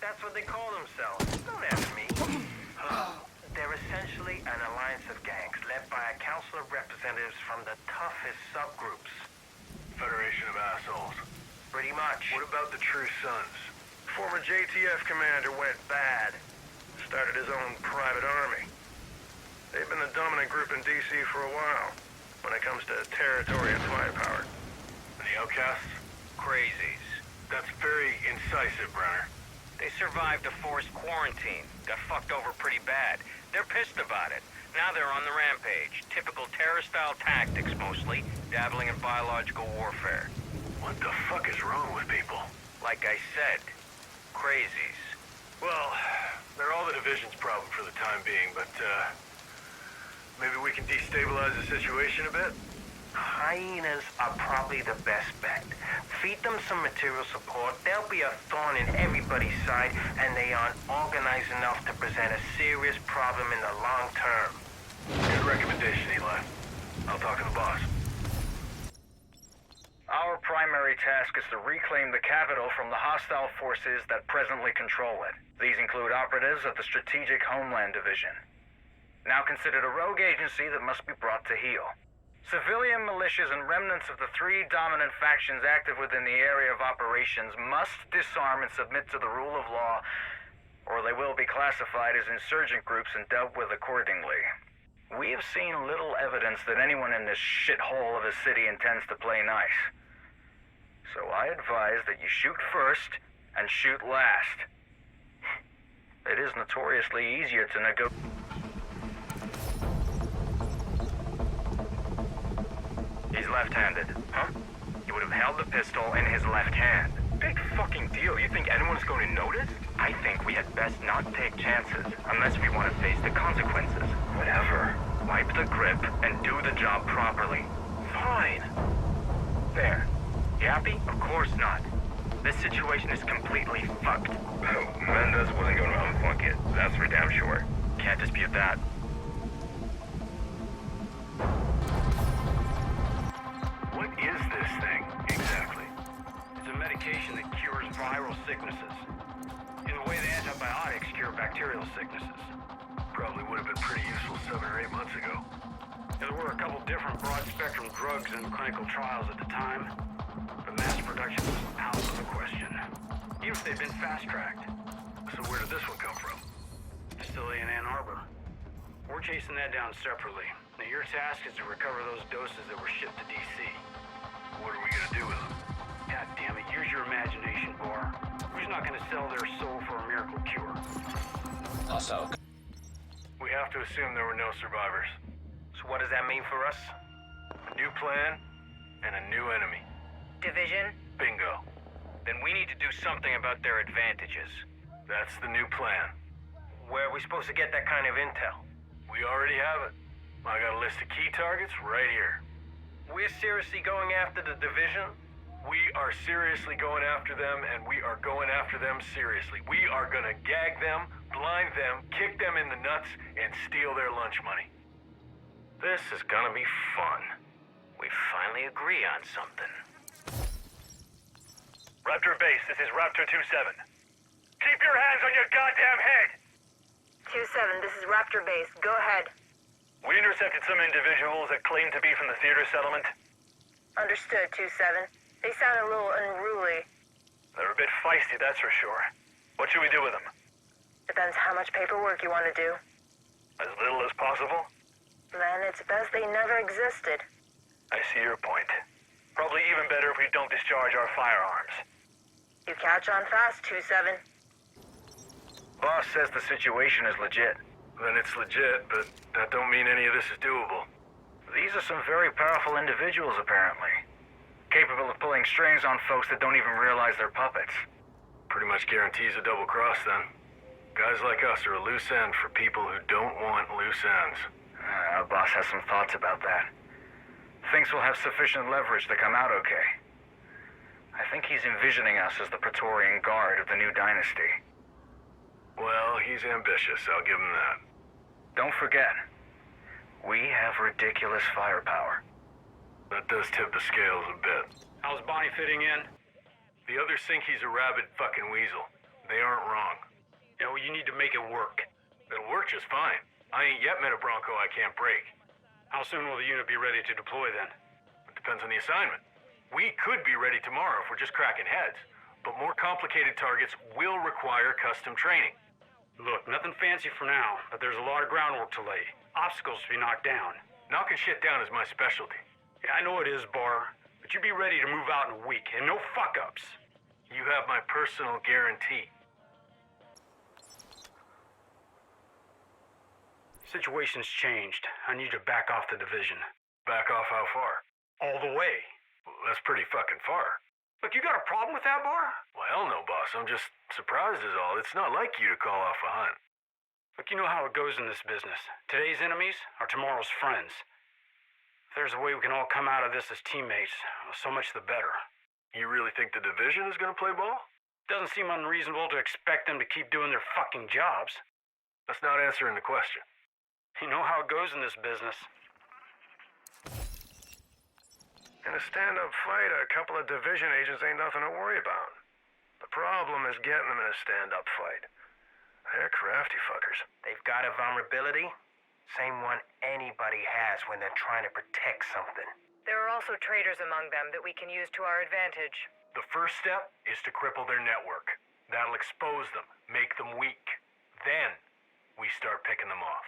That's what they call themselves. Don't ask me. They're essentially an alliance of gangs led by a council of representatives from the toughest subgroups. Federation of assholes. Pretty much. What about the True Sons? Former JTF commander went bad. Started his own private army. They've been the dominant group in DC for a while, when it comes to territory and firepower. And the outcasts? Crazies. That's very incisive, Brenner. They survived a forced quarantine. Got fucked over pretty bad. They're pissed about it. Now they're on the rampage. Typical terror-style tactics, mostly. Dabbling in biological warfare. What the fuck is wrong with people? Like I said, crazies. Well, they're all the division's problem for the time being, but, maybe we can destabilize the situation a bit? Hyenas are probably the best bet. Feed them some material support, they'll be a thorn in everybody's side, and they aren't organized enough to present a serious problem in the long term. Good recommendation, Eli. I'll talk to the boss. Our primary task is to reclaim the capital from the hostile forces that presently control it. These include operatives of the Strategic Homeland Division, now considered a rogue agency that must be brought to heel. Civilian militias and remnants of the three dominant factions active within the area of operations must disarm and submit to the rule of law, or they will be classified as insurgent groups and dealt with accordingly. We have seen little evidence that anyone in this shithole of a city intends to play nice. So I advise that you shoot first and shoot last. It is notoriously easier to negotiate. He's left-handed. Huh? He would have held the pistol in his left hand. Big fucking deal. You think anyone's going to notice? I think we had best not take chances, unless we want to face the consequences. Whatever. Wipe the grip and do the job properly. Fine. There. You happy? Of course not. This situation is completely fucked. Mendez wasn't going to unfunk it. That's for damn sure. Can't dispute that. What is this thing, exactly? It's a medication that cures viral sicknesses. In the way the antibiotics cure bacterial sicknesses. Probably would have been pretty useful 7 or 8 months ago. There were a couple different broad-spectrum drugs in clinical trials at the time, but mass production was out of the question. Even if they'd been fast-tracked. So where did this one come from? Facility in Ann Arbor. We're chasing that down separately. Now your task is to recover those doses that were shipped to DC. What are we gonna do with them? God damn it, use your imagination, Bar. Who's not gonna sell their soul for a miracle cure? Also, We have to assume there were no survivors. So what does that mean for us? A new plan and a new enemy. Division? Bingo. Then we need to do something about their advantages. That's the new plan. Where are we supposed to get that kind of intel? We already have it. I got a list of key targets right here. We're seriously going after the division? We are seriously going after them, and we are going after them seriously. We are gonna gag them, blind them, kick them in the nuts, and steal their lunch money. This is gonna be fun. We finally agree on something. Raptor Base, this is Raptor 2-7. Keep your hands on your goddamn head! 2-7, this is Raptor Base. Go ahead. We intercepted some individuals that claim to be from the theater settlement. Understood, 2-7. They sound a little unruly. They're a bit feisty, that's for sure. What should we do with them? Depends how much paperwork you want to do. As little as possible? Then it's best they never existed. I see your point. Probably even better if we don't discharge our firearms. You catch on fast, 2-7. boss says the situation is legit. Then it's legit, but that don't mean any of this is doable. These are some very powerful individuals, apparently. Capable of pulling strings on folks that don't even realize they're puppets. Pretty much guarantees a double cross, then. Guys like us are a loose end for people who don't want loose ends. Our boss has some thoughts about that. Thinks we'll have sufficient leverage to come out okay. I think he's envisioning us as the Praetorian Guard of the new dynasty. Well, he's ambitious, I'll give him that. Don't forget, we have ridiculous firepower. That does tip the scales a bit. How's Bonnie fitting in? The others think he's a rabid fucking weasel. They aren't wrong. You know, you need to make it work. It'll work just fine. I ain't yet met a Bronco I can't break. How soon will the unit be ready to deploy then? It depends on the assignment. We could be ready tomorrow if we're just cracking heads, but more complicated targets will require custom training. Look, nothing fancy for now, but there's a lot of groundwork to lay. Obstacles to be knocked down. Knocking shit down is my specialty. Yeah, I know it is, Bar, but you be ready to move out in a week, and no fuck-ups. You have my personal guarantee. Situation's changed. I need to back off the division. Back off how far? All the way. Well, that's pretty fucking far. Look, you got a problem with that, Bar? Well, hell no, boss. I'm just surprised is all. It's not like you to call off a hunt. Look, you know how it goes in this business. Today's enemies are tomorrow's friends. If there's a way we can all come out of this as teammates, so much the better. You really think the division is gonna play ball? Doesn't seem unreasonable to expect them to keep doing their fucking jobs. That's not answering the question. You know how it goes in this business. In a stand-up fight, a couple of division agents ain't nothing to worry about. The problem is getting them in a stand-up fight. They're crafty fuckers. They've got a vulnerability, same one anybody has when they're trying to protect something. There are also traitors among them that we can use to our advantage. The first step is to cripple their network. That'll expose them, make them weak. Then, we start picking them off.